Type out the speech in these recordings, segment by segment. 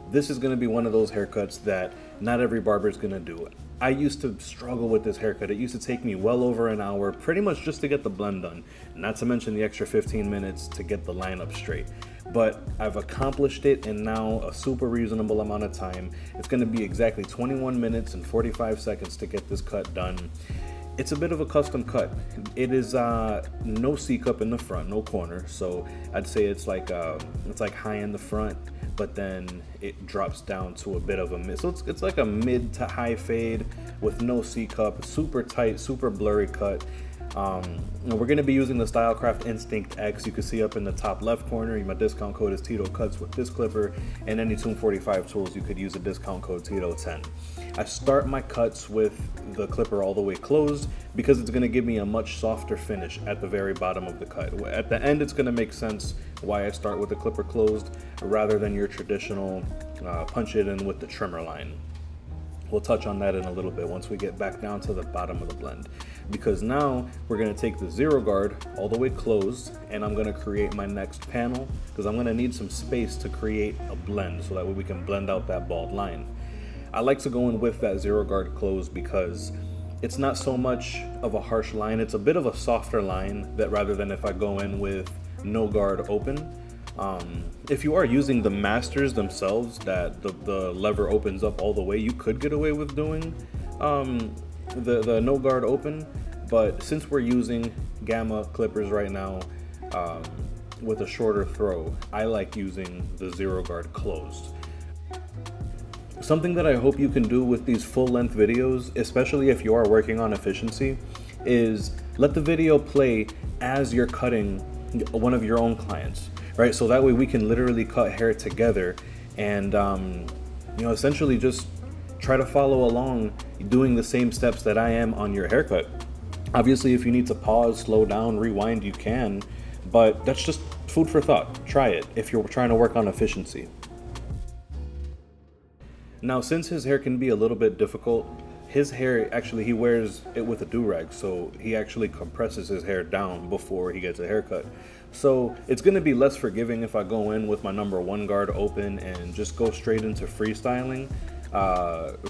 This is going to be one of those haircuts that not every barber is going to do. I used to struggle with this haircut. It used to take me well over an hour, pretty much just to get the blend done, not to mention the extra 15 minutes to get the line up straight. But I've accomplished it in now a super reasonable amount of time. It's going to be exactly 21 minutes and 45 seconds to get this cut done. It's a bit of a custom cut. It is no C-cup in the front, no corner. So I'd say it's like high in the front, but then it drops down to a bit of a mid. So it's like a mid to high fade with no C-cup, super tight, super blurry cut. We're going to be using the Stylecraft Instinct X. You can see up in the top left corner, my discount code is Tito Cuts with this clipper, and any Tune 45 tools, you could use a discount code Tito10. I start my cuts with the clipper all the way closed because it's going to give me a much softer finish at the very bottom of the cut. At the end, it's going to make sense why I start with the clipper closed rather than your traditional punch it in with the trimmer line. We'll touch on that in a little bit once we get back down to the bottom of the blend, because now we're going to take the zero guard all the way closed, and I'm going to create my next panel because I'm going to need some space to create a blend so that way we can blend out that bald line. I like to go in with that zero guard closed because it's not so much of a harsh line. It's a bit of a softer line that rather than if I go in with no guard open. If you are using the masters themselves that the lever opens up all the way, you could get away with doing the no guard open, but since we're using Gamma clippers right now with a shorter throw, I like using the zero guard closed. Something that I hope you can do with these full length videos, especially if you are working on efficiency, is let the video play as you're cutting one of your own clients. Right, so that way we can literally cut hair together and, essentially just try to follow along doing the same steps that I am on your haircut. Obviously, if you need to pause, slow down, rewind, you can, but that's just food for thought. Try it if you're trying to work on efficiency. Now, since his hair can be a little bit difficult, his hair, actually, he wears it with a do-rag, so he actually compresses his hair down before he gets a haircut. So it's going to be less forgiving if I go in with my number one guard open and just go straight into freestyling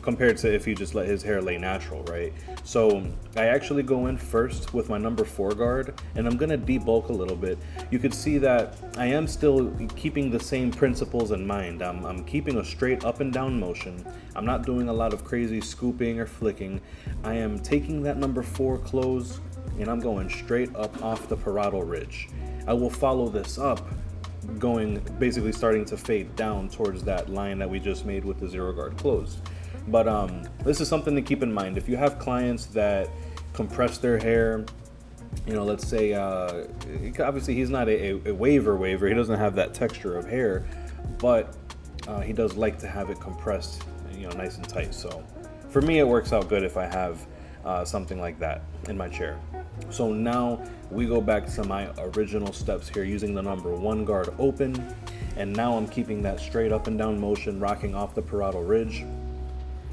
compared to if he just let his hair lay natural, right? So I actually go in first with my number four guard, and I'm going to debulk a little bit. You could see that I am still keeping the same principles in mind. I'm keeping a straight up and down motion. I'm not doing a lot of crazy scooping or flicking. I am taking that number four close and I'm going straight up off the parietal ridge. I will follow this up, basically starting to fade down towards that line that we just made with the zero guard closed. But this is something to keep in mind. If you have clients that compress their hair, let's say, obviously he's not a waver, he doesn't have that texture of hair, but he does like to have it compressed, nice and tight. So for me, it works out good if I have something like that in my chair. So now we go back to my original steps here using the number one guard open, and now I'm keeping that straight up and down motion, rocking off the parietal ridge.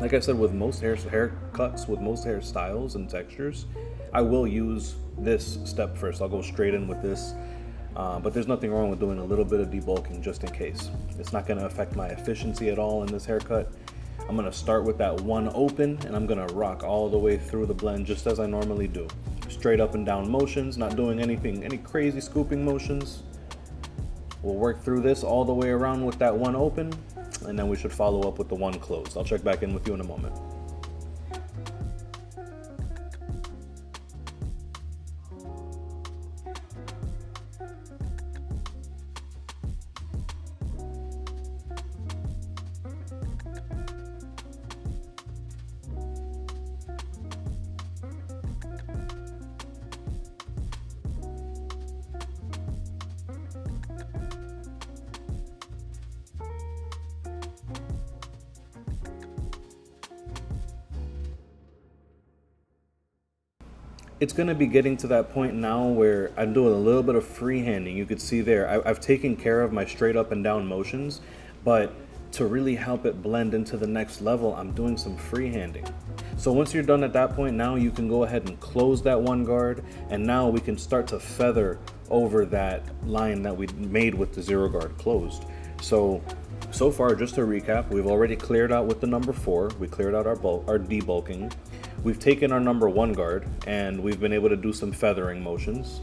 Like I said, with most haircuts, with most hairstyles and textures, I will use this step first. I'll go straight in with this, but there's nothing wrong with doing a little bit of debulking just in case. It's not going to affect my efficiency at all in this haircut. I'm going to start with that one open, and I'm going to rock all the way through the blend just as I normally do. Straight up and down motions, not doing any crazy scooping motions. We'll work through this all the way around with that one open, and then we should follow up with the one closed. I'll check back in with you in a moment. It's going to be getting to that point now where I'm doing a little bit of freehanding. You could see there, I've taken care of my straight up and down motions, but to really help it blend into the next level, I'm doing some freehanding. So once you're done at that point, now you can go ahead and close that one guard, and now we can start to feather over that line that we made with the zero guard closed. So So far, just to recap, we've already cleared out with the number 4. We cleared out our debulking. We've taken our number 1 guard, and we've been able to do some feathering motions.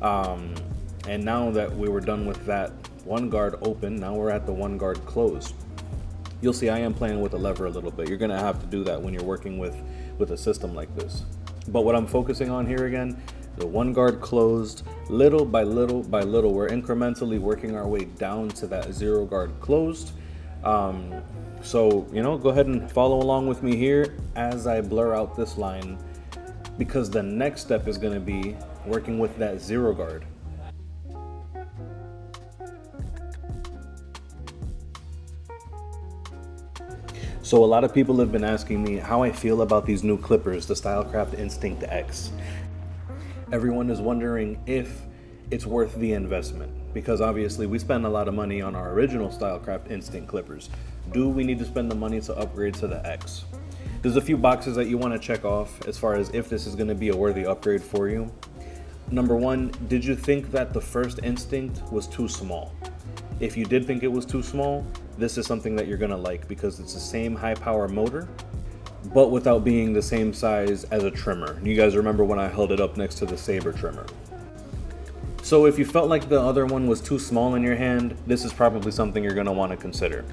And now that we were done with that 1 guard open, now we're at the 1 guard closed. You'll see I am playing with the lever a little bit. You're gonna have to do that when you're working with a system like this. But what I'm focusing on here again, the 1 guard closed, little by little by little, we're incrementally working our way down to that 0 guard closed. So, go ahead and follow along with me here as I blur out this line, because the next step is gonna be working with that 0 guard. So a lot of people have been asking me how I feel about these new clippers, the Stylecraft Instinct X. Everyone is wondering if it's worth the investment, because obviously we spend a lot of money on our original Stylecraft Instinct clippers. Do we need to spend the money to upgrade to the X? There's a few boxes that you want to check off as far as if this is going to be a worthy upgrade for you. Number 1, did you think that the first Instinct was too small? If you did think it was too small, this is something that you're gonna like, because it's the same high power motor, but without being the same size as a trimmer. You guys remember when I held it up next to the Saber trimmer. So if you felt like the other one was too small in your hand, this is probably something you're gonna wanna consider.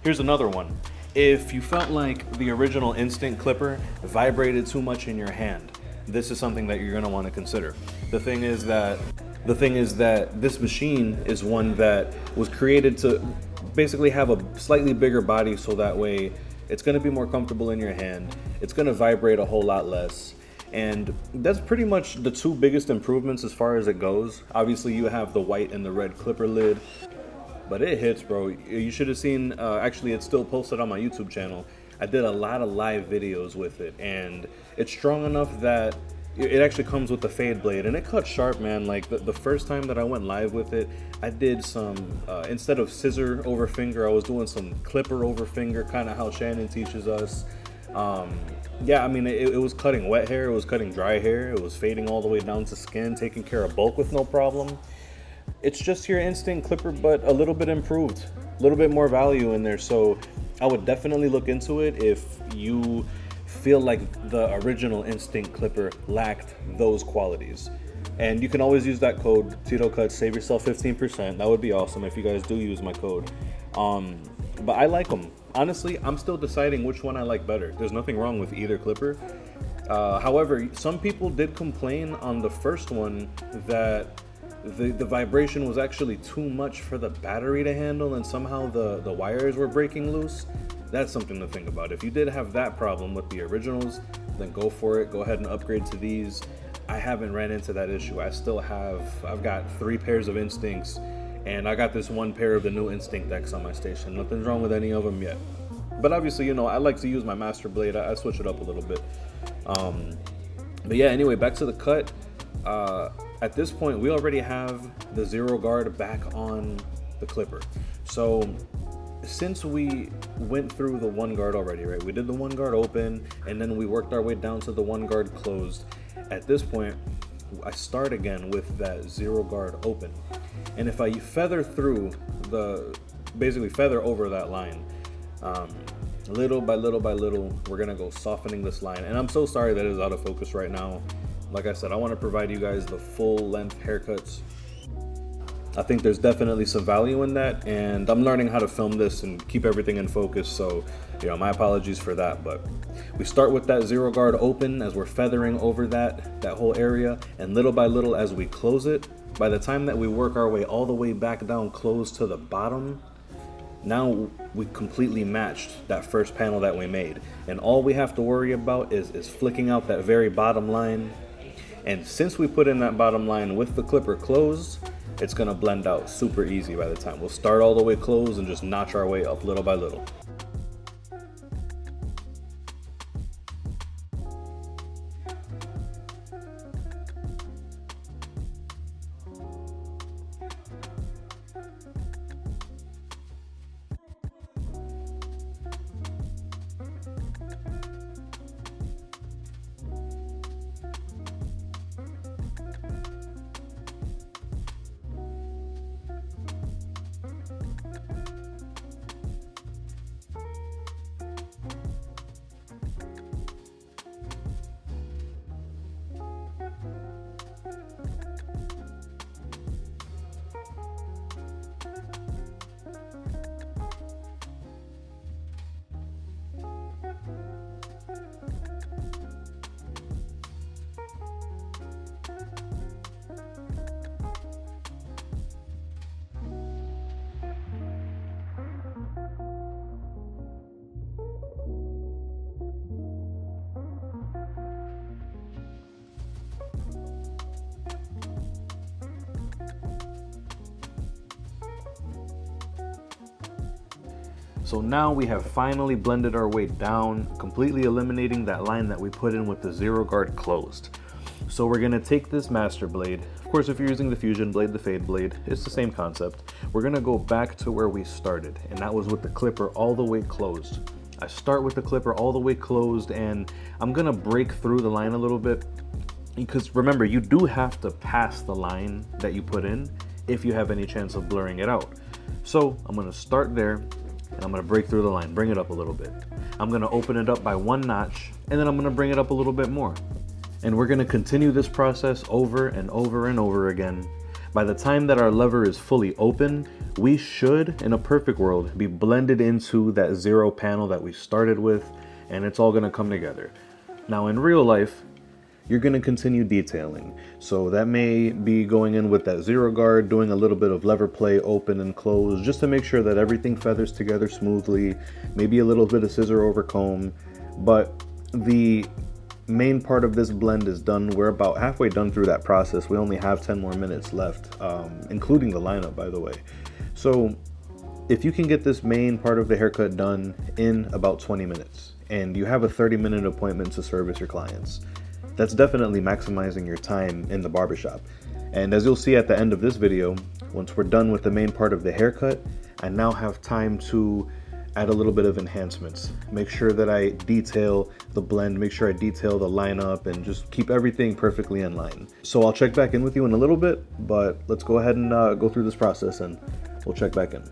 Here's another one. If you felt like the original Instinct clipper vibrated too much in your hand, this is something that you're gonna wanna consider. The thing is that this machine is one that was created to basically have a slightly bigger body, so that way it's going to be more comfortable in your hand. It's going to vibrate a whole lot less, and that's pretty much the 2 biggest improvements as far as it goes. Obviously you have the white and the red clipper lid, but it hits, bro. You should have seen, actually it's still posted on my YouTube channel. I did a lot of live videos with it, and it's strong enough that it actually comes with the fade blade, and it cuts sharp, man. Like the first time that I went live with it, I did some, instead of scissor over finger, I was doing some clipper over finger, kind of how Shannon teaches us. Yeah, I mean, it was cutting wet hair, it was cutting dry hair, it was fading all the way down to skin, taking care of bulk with no problem. It's just your Instinct clipper, but a little bit improved, a little bit more value in there. So I would definitely look into it if you feel like the original Instinct clipper lacked those qualities. And you can always use that code TitoCuts, save yourself 15%. That would be awesome if you guys do use my code. But I like them. Honestly, I'm still deciding which one I like better. There's nothing wrong with either clipper. However, some people did complain on the first one that the vibration was actually too much for the battery to handle, and somehow the wires were breaking loose. That's something to think about. If you did have that problem with the originals, then go for it. Go ahead and upgrade to these. I haven't ran into that issue. I've got 3 pairs of Instincts, and I got this 1 pair of the new Instinct X on my station. Nothing's wrong with any of them yet. But obviously, I like to use my master blade. I switch it up a little bit. But yeah, anyway, back to the cut. At this point, we already have the 0 guard back on the clipper. So since we went through the 1 guard already, right? We did the 1 guard open, and then we worked our way down to the 1 guard closed. At this point, I start again with that 0 guard open. And if I feather through basically feather over that line, little by little by little, we're gonna go softening this line. And I'm so sorry that it's out of focus right now. Like I said, I want to provide you guys the full length haircuts. I think there's definitely some value in that, and I'm learning how to film this and keep everything in focus, so my apologies for that. But we start with that 0 guard open as we're feathering over that whole area, and little by little as we close it, by the time that we work our way all the way back down close to the bottom, now we completely matched that first panel that we made, and all we have to worry about is flicking out that very bottom line. And since we put in that bottom line with the clipper closed, it's gonna blend out super easy by the time. We'll start all the way closed and just notch our way up little by little. So now we have finally blended our way down, completely eliminating that line that we put in with the zero guard closed. So we're gonna take this master blade. Of course, if you're using the fusion blade, the fade blade, it's the same concept. We're gonna go back to where we started, and that was with the clipper all the way closed. I start with the clipper all the way closed, and I'm gonna break through the line a little bit, because remember, you do have to pass the line that you put in if you have any chance of blurring it out. So I'm gonna start there, and I'm gonna break through the line, bring it up a little bit. I'm gonna open it up by 1 notch, and then I'm gonna bring it up a little bit more. And we're gonna continue this process over and over and over again. By the time that our lever is fully open, we should, in a perfect world, be blended into that zero panel that we started with, and it's all gonna come together. Now in real life, you're gonna continue detailing. So that may be going in with that zero guard, doing a little bit of lever play, open and close, just to make sure that everything feathers together smoothly, maybe a little bit of scissor over comb, but the main part of this blend is done. We're about halfway done through that process. We only have 10 more minutes left, including the lineup, by the way. So if you can get this main part of the haircut done in about 20 minutes, and you have a 30-minute appointment to service your clients, that's definitely maximizing your time in the barbershop. And as you'll see at the end of this video, once we're done with the main part of the haircut, I now have time to add a little bit of enhancements. Make sure that I detail the blend, make sure I detail the lineup, and just keep everything perfectly in line. So I'll check back in with you in a little bit, but let's go ahead and go through this process and we'll check back in.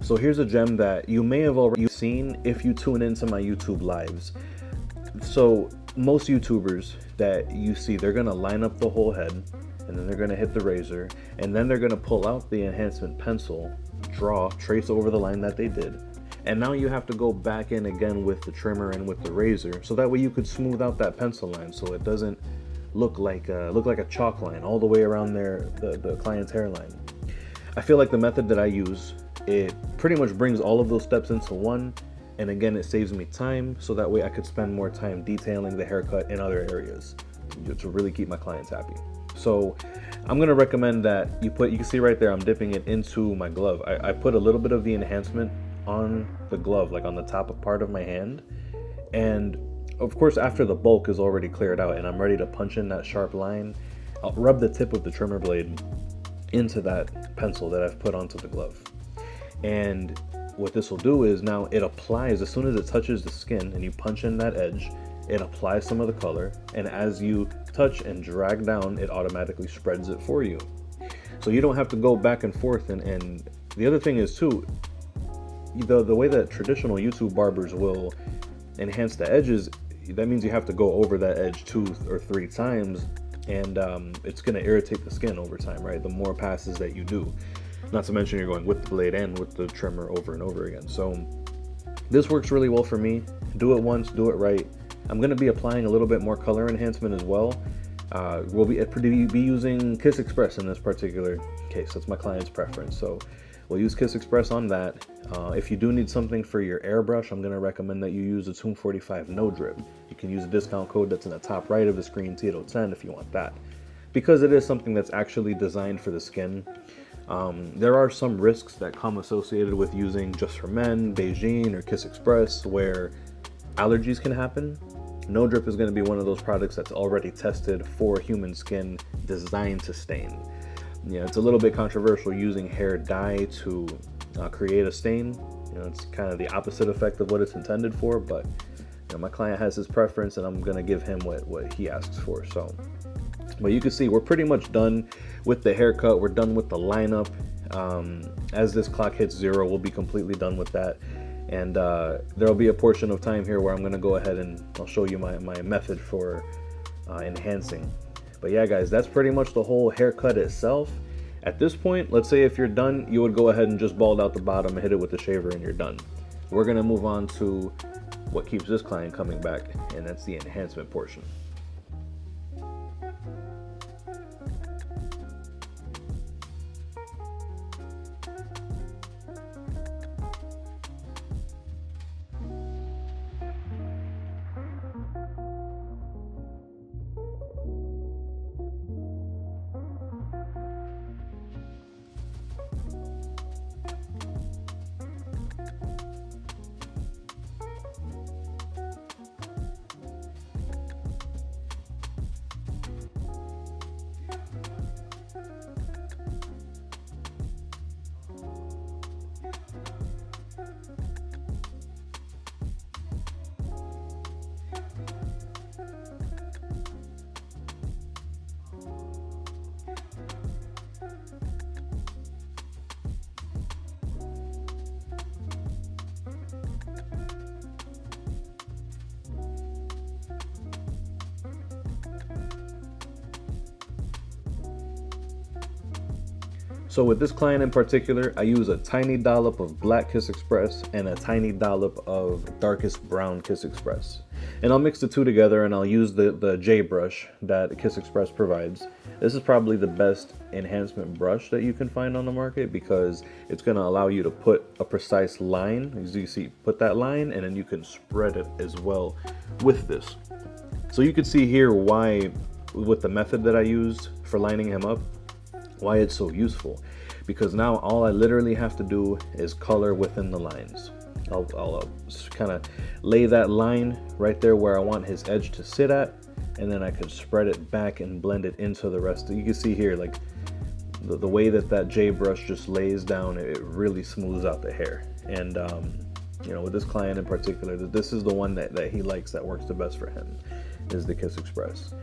So here's a gem that you may have already seen if you tune into my YouTube lives. So most YouTubers that you see, they're gonna line up the whole head, and then they're gonna hit the razor, and then they're gonna pull out the enhancement pencil, trace over the line that they did. And now you have to go back in again with the trimmer and with the razor, so that way you could smooth out that pencil line so it doesn't look like a chalk line all the way around the client's hairline. I feel like the method that I use, it pretty much brings all of those steps into one, and again, it saves me time, so that way I could spend more time detailing the haircut in other areas to really keep my clients happy. So I'm gonna recommend that you can see right there, I'm dipping it into my glove. I put a little bit of the enhancement on the glove, like on the top part of my hand, and of course after the bulk is already cleared out and I'm ready to punch in that sharp line, I'll rub the tip of the trimmer blade into that pencil that I've put onto the glove. And what this will do is now it applies, as soon as it touches the skin and you punch in that edge, it applies some of the color, and as you touch and drag down, it automatically spreads it for you. So you don't have to go back and forth. And the other thing is too, the way that traditional YouTube barbers will enhance the edges, that means you have to go over that edge 2 or 3 times, and it's going to irritate the skin over time, right? The more passes that you do. Not to mention you're going with the blade and with the trimmer over and over again. So this works really well for me. Do it once, do it right. I'm going to be applying a little bit more color enhancement as well. We'll be using Kiss Express in this particular case. That's my client's preference. So we'll use Kiss Express on that. If you do need something for your airbrush, I'm going to recommend that you use a Tomb 45 No Drip. You can use a discount code that's in the top right of the screen, Tito10, if you want that. Because it is something that's actually designed for the skin. There are some risks that come associated with using Just for Men, Beijing, or Kiss Express, where allergies can happen. No Drip is going to be one of those products that's already tested for human skin, designed to stain. Yeah, it's a little bit controversial using hair dye to create a stain. It's kind of the opposite effect of what it's intended for, but my client has his preference, and I'm going to give him what he asks for. So, but you can see we're pretty much done with the haircut. We're done with the lineup. As this clock hits 0, we'll be completely done with that. And there'll be a portion of time here where I'm going to go ahead and I'll show you my method for enhancing. But yeah, guys, that's pretty much the whole haircut itself. At this point, let's say if you're done, you would go ahead and just bald out the bottom and hit it with the shaver and you're done. We're going to move on to what keeps this client coming back, and that's the enhancement portion. So with this client in particular, I use a tiny dollop of black Kiss Express and a tiny dollop of darkest brown Kiss Express. And I'll mix the two together, and I'll use the J brush that Kiss Express provides. This is probably the best enhancement brush that you can find on the market, because it's going to allow you to put a precise line. As you see, put that line, and then you can spread it as well with this. So you can see here why, with the method that I used for lining him up, why it's so useful. Because now all I literally have to do is color within the lines. I'll kind of lay that line right there where I want his edge to sit at, and then I could spread it back and blend it into the rest. You can see here, like the way that J brush just lays down, it really smooths out the hair. And with this client in particular, this is the one that he likes, that works the best for him, is the Kiss Express.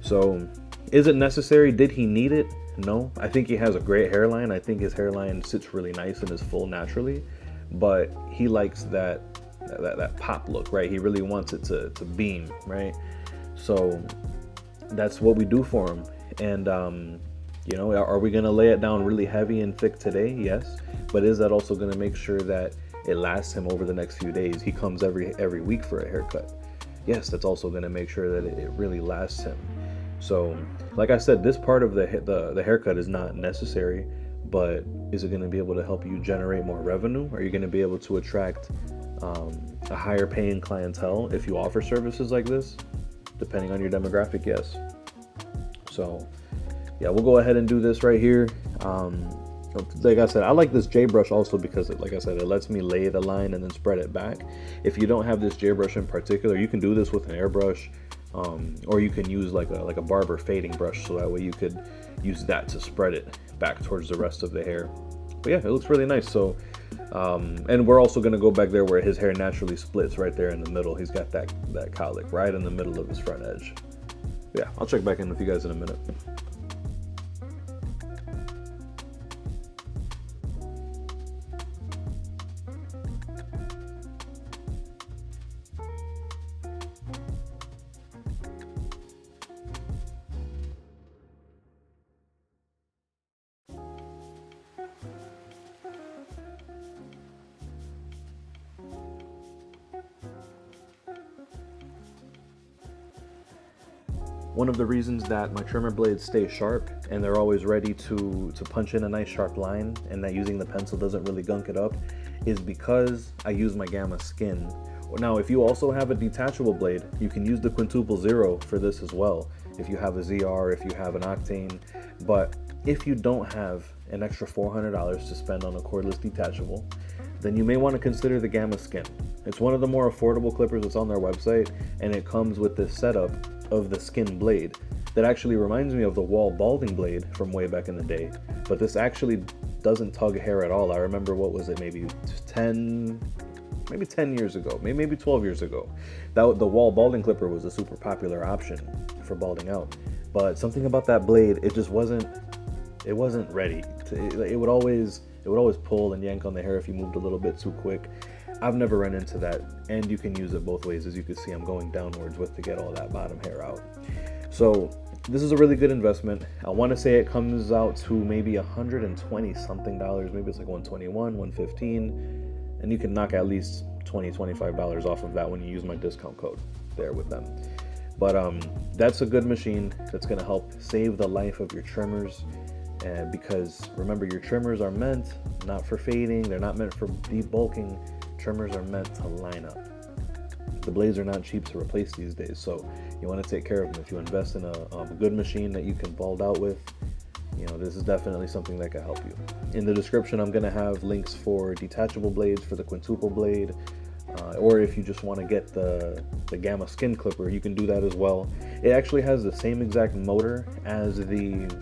So is it necessary? Did he need it? No. I think he has a great hairline. I think his hairline sits really nice and is full naturally. but he likes that pop look, right? He really wants it to beam, right? So that's what we do for him. And are we going to lay it down really heavy and thick today? Yes. But is that also going to make sure that it lasts him over the next few days? He comes every week for a haircut. Yes, that's also going to make sure that it really lasts him. So like I said, this part of the haircut is not necessary, but is it going to be able to help you generate more revenue? Are you going to be able to attract a higher paying clientele if you offer services like this? Depending on your demographic, yes. So yeah, we'll go ahead and do this right here. Like I said, I like this J brush also because, like I said, it lets me lay the line and then spread it back. If you don't have this J brush in particular, you can do this with an airbrush, or you can use like a barber fading brush, so that way you could use that to spread it back towards the rest of the hair. But yeah, it looks really nice. So and we're also going to go back there where his hair naturally splits, right there in the middle. He's got that cowlick right in the middle of his front edge. Yeah, I'll check back in with you guys in a minute. One of the reasons that my trimmer blades stay sharp and they're always ready to punch in a nice sharp line, and that using the pencil doesn't really gunk it up, is because I use my Gamma skin. Now, if you also have a detachable blade, you can use the quintuple zero for this as well. If you have a ZR, if you have an Octane, but if you don't have an extra $400 to spend on a cordless detachable, then you may want to consider the Gamma skin. It's one of the more affordable clippers that's on their website, and it comes with this setup of the skin blade that actually reminds me of the wall balding blade from way back in the day, but this actually doesn't tug hair at all. I remember, what was it, maybe 10 years ago, maybe 12 years ago, that the wall balding clipper was a super popular option for balding out, but something about that blade, it just wasn't ready to, it would always pull and yank on the hair if you moved a little bit too quick. I've never run into that, and you can use it both ways. As you can see, I'm going downwards with to get all that bottom hair out. So this is a really good investment. I want to say it comes out to maybe $120 something, maybe it's like 121, 115, and you can knock at least $20-25 off of that when you use my discount code there with them. But that's a good machine that's going to help save the life of your trimmers. Because remember, your trimmers are meant not for fading, they're not meant for debulking. Trimmers are meant to line up. The blades are not cheap to replace these days, so you want to take care of them. If you invest in a good machine that you can bald out with, this is definitely something that can help you. In the description, I'm going to have links for detachable blades for the quintuple blade, or if you just want to get the Gamma skin clipper, you can do that as well. It actually has the same exact motor as the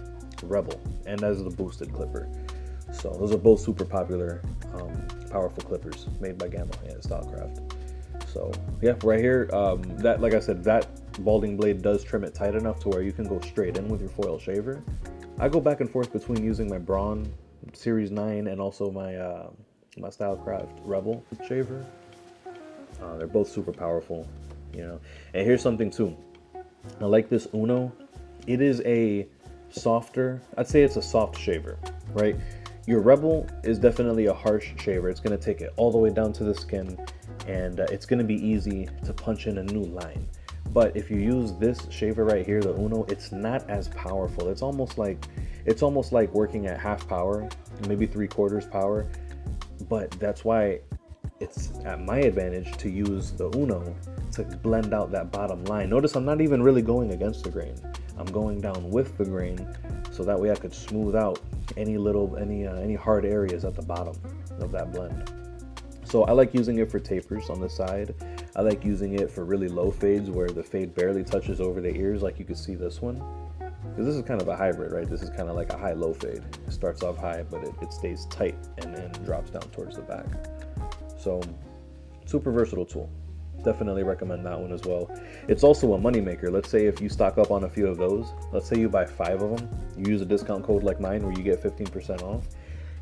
Rebel and as the boosted clipper. So those are both super popular, powerful clippers made by Gamma and Stylecraft. So yeah, right here, that, like I said, that balding blade does trim it tight enough to where you can go straight in with your foil shaver. I go back and forth between using my Braun Series 9 and also my my Stylecraft Rebel shaver. They're both super powerful, And here's something too. I like this Uno. It is a softer, I'd say it's a soft shaver, right? Your Rebel is definitely a harsh shaver. It's going to take it all the way down to the skin, and it's going to be easy to punch in a new line. But if you use this shaver right here, the Uno, it's not as powerful. It's almost like working at half power, maybe 3/4 power. But that's why it's at my advantage to use the Uno to blend out that bottom line. Notice I'm not even really going against the grain. I'm going down with the grain, so that way I could smooth out any hard areas at the bottom of that blend. So I like using it for tapers on the side. I like using it for really low fades where the fade barely touches over the ears, like you can see this one. Because this is kind of a hybrid, right? This is kind of like a high-low fade. It starts off high, but it stays tight and then drops down towards the back. So super versatile tool. Definitely recommend that one as well. It's also a moneymaker. Let's say if you stock up on a few of those, let's say you buy 5 of them, you use a discount code like mine where you get 15% off.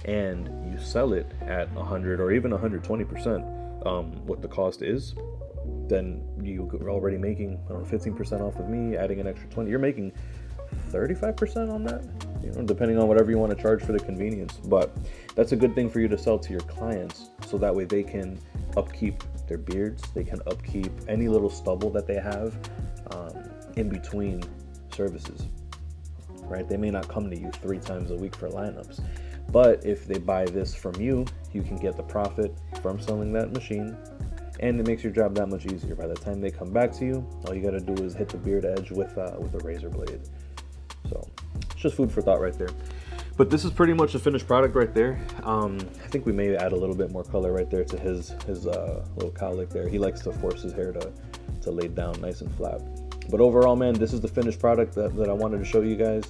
and you sell it at 100 or even 120%, what the cost is, then you're already making, I don't know, 15% off of me, adding an extra 20. You're making 35% on that, you know, depending on whatever you want to charge for the convenience. But that's a good thing for you to sell to your clients, so that way they can upkeep their beards, they can upkeep any little stubble that they have in between services, right? They may not come to you 3 times a week for lineups, but if they buy this from you, you can get the profit from selling that machine, and it makes your job that much easier. By the time they come back to you, all you got to do is hit the beard edge with a razor blade. So it's just food for thought right there. But this is pretty much the finished product right there. I think we may add a little bit more color right there to his little cowlick there. He likes to force his hair to lay down nice and flat. But overall, man, this is the finished product that I wanted to show you guys.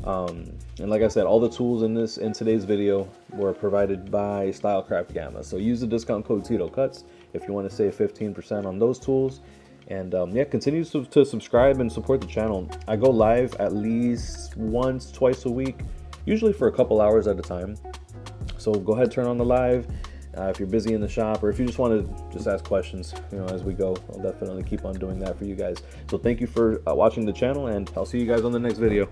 And like I said, all the tools in today's video were provided by Stylecraft Gamma. So use the discount code TitoCuts if you want to save 15% on those tools. And yeah, continue to subscribe and support the channel. I go live at least once, twice a week, usually for a couple hours at a time. So go ahead, turn on the live. If you're busy in the shop, or if you just want to just ask questions, you know, as we go, I'll definitely keep on doing that for you guys. So thank you for watching the channel, and I'll see you guys on the next video.